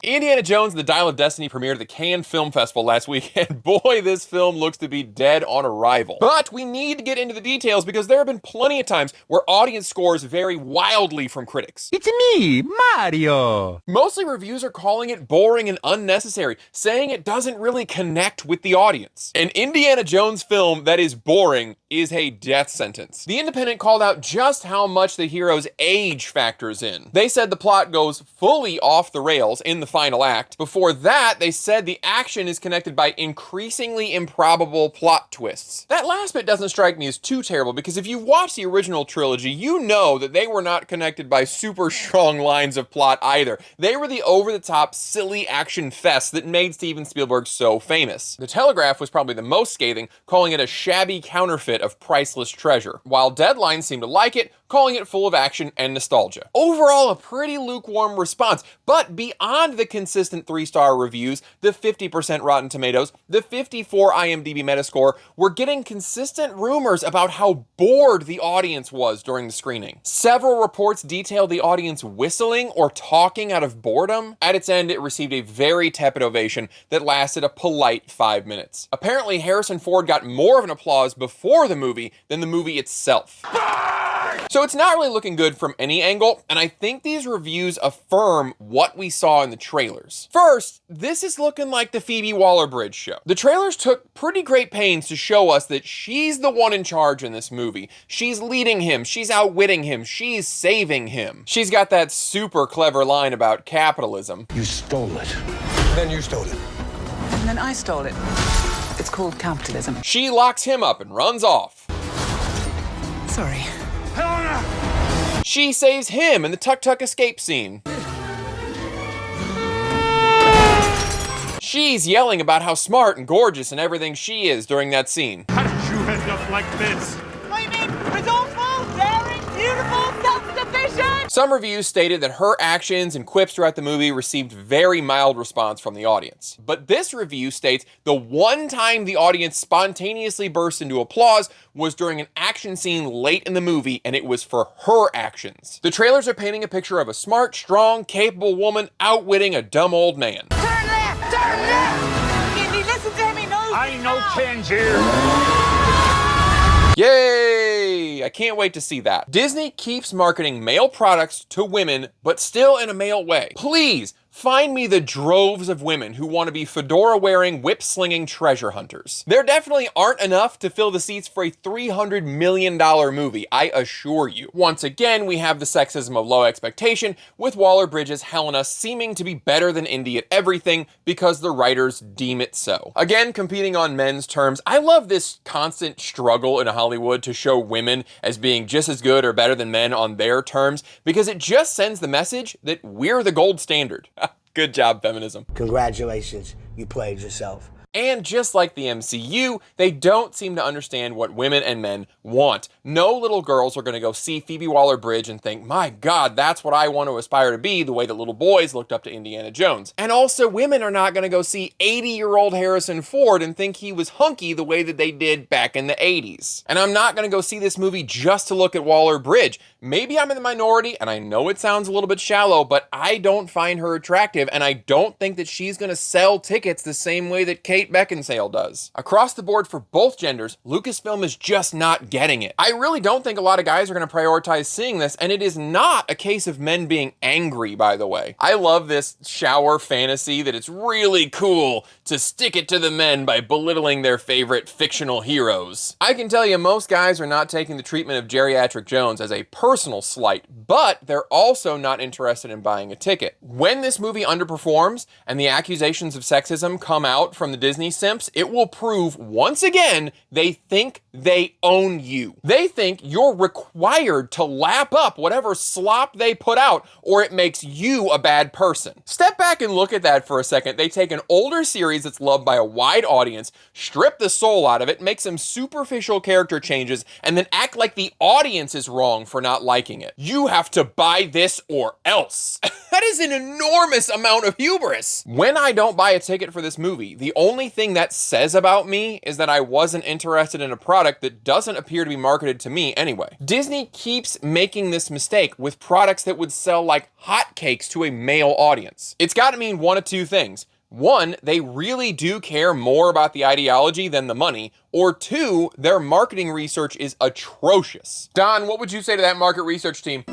Indiana Jones and the Dial of Destiny premiered at the Cannes Film Festival last week, and boy, this film looks to be dead on arrival. But we need to get into the details because there have been plenty of times where audience scores vary wildly from critics. It's me, Mario! Mostly reviews are calling it boring and unnecessary, saying it doesn't really connect with the audience. An Indiana Jones film that is boring is a death sentence. The Independent called out just how much the hero's age factors in. They said the plot goes fully off the rails in the final act. Before that, they said the action is connected by increasingly improbable plot twists. That last bit doesn't strike me as too terrible because if you watch the original trilogy, you know that they were not connected by super strong lines of plot either. They were the over-the-top, silly action fest that made Steven Spielberg so famous. The Telegraph was probably the most scathing, calling it a shabby counterfeit of priceless treasure, while Deadline seemed to like it, calling it full of action and nostalgia. Overall, a pretty lukewarm response, but beyond the consistent 3-star reviews, the 50% Rotten Tomatoes, the 54 IMDb Metascore, we're getting consistent rumors about how bored the audience was during the screening. Several reports detailed the audience whistling or talking out of boredom. At its end, it received a very tepid ovation that lasted a polite 5 minutes. Apparently, Harrison Ford got more of an applause before the movie than the movie itself. So it's not really looking good from any angle, and I think these reviews affirm what we saw in the trailers. First, this is looking like the Phoebe Waller-Bridge show. The trailers took pretty great pains to show us that she's the one in charge in this movie. She's leading him, she's outwitting him, she's saving him. She's got that super clever line about capitalism. You stole it. Then you stole it. And then I stole it. It's called capitalism. She locks him up and runs off. Sorry. Helena! She saves him in the Tuk-Tuk escape scene. She's yelling about how smart and gorgeous and everything she is during that scene. How did you end up like this? What do you mean? Resourceful, daring, beautiful, self-sufficient? Some reviews stated that her actions and quips throughout the movie received very mild response from the audience. But this review states the one time the audience spontaneously burst into applause was during an action scene late in the movie, and it was for her actions. The trailers are painting a picture of a smart, strong, capable woman outwitting a dumb old man. Turn left! Turn left! Can you listen to him? He knows I know Tangier. Yay! I can't wait to see that. Disney keeps marketing male products to women, but still in a male way. Please, find me the droves of women who want to be fedora-wearing, whip-slinging treasure hunters. There definitely aren't enough to fill the seats for a $300 million movie, I assure you. Once again, we have the sexism of low expectation, with Waller-Bridge's Helena seeming to be better than Indy at everything because the writers deem it so. Again, competing on men's terms, I love this constant struggle in Hollywood to show women as being just as good or better than men on their terms, because it just sends the message that we're the gold standard. Good job, feminism. Congratulations, you played yourself. And just like the MCU, they don't seem to understand what women and men want. No little girls are going to go see Phoebe Waller-Bridge and think, my God, that's what I want to aspire to be, the way that little boys looked up to Indiana Jones. And also, women are not going to go see 80-year-old Harrison Ford and think he was hunky the way that they did back in the 80s. And I'm not going to go see this movie just to look at Waller-Bridge. Maybe I'm in the minority, and I know it sounds a little bit shallow, but I don't find her attractive, and I don't think that she's going to sell tickets the same way that Kate Beckinsale does. Across the board for both genders, Lucasfilm is just not getting it. I really don't think a lot of guys are going to prioritize seeing this, and it is not a case of men being angry, by the way. I love this shower fantasy that it's really cool to stick it to the men by belittling their favorite fictional heroes. I can tell you most guys are not taking the treatment of Geriatric Jones as a personal slight, but they're also not interested in buying a ticket. When this movie underperforms and the accusations of sexism come out from the Disney simps, it will prove once again they think they own you. They think you're required to lap up whatever slop they put out, or it makes you a bad person. Step back and look at that for a second. They take an older series that's loved by a wide audience, strip the soul out of it, make some superficial character changes, and then act like the audience is wrong for not liking it. You have to buy this or else. That is an enormous amount of hubris. When I don't buy a ticket for this movie, the only thing that says about me is that I wasn't interested in a product that doesn't appear to be marketed to me anyway. Disney keeps making this mistake with products that would sell like hotcakes to a male audience. It's got to mean one of two things. One, they really do care more about the ideology than the money, or two, their marketing research is atrocious. Don, what would you say to that market research team?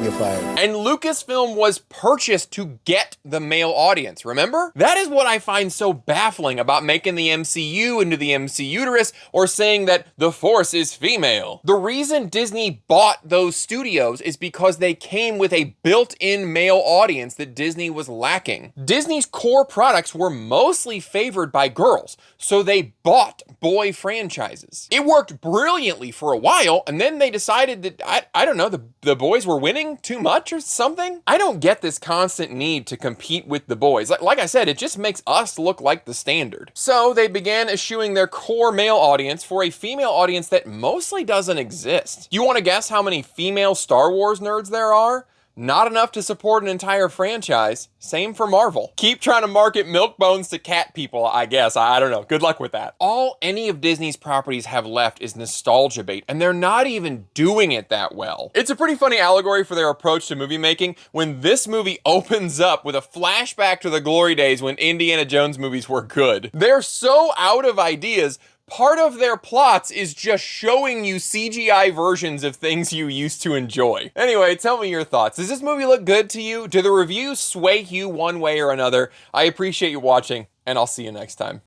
You're fired. And Lucasfilm was purchased to get the male audience, remember? That is what I find so baffling about making the MCU into the MCUterus or saying that the Force is female. The reason Disney bought those studios is because they came with a built-in male audience that Disney was lacking. Disney's core products were mostly favored by girls, so they bought boy franchises. It worked brilliantly for a while, and then they decided that, I don't know, the boys were winning too much or something? I don't get this constant need to compete with the boys. Like I said, it just makes us look like the standard. So they began eschewing their core male audience for a female audience that mostly doesn't exist. You want to guess how many female Star Wars nerds there are? Not enough to support an entire franchise. Same for Marvel. Keep trying to market milk bones to cat people, I guess. I don't know. Good luck with that. All any of Disney's properties have left is nostalgia bait, and they're not even doing it that well. It's a pretty funny allegory for their approach to movie making when this movie opens up with a flashback to the glory days when Indiana Jones movies were good. They're so out of ideas. Part of their plots is just showing you CGI versions of things you used to enjoy. Anyway, tell me your thoughts. Does this movie look good to you? Do the reviews sway you one way or another? I appreciate you watching, and I'll see you next time.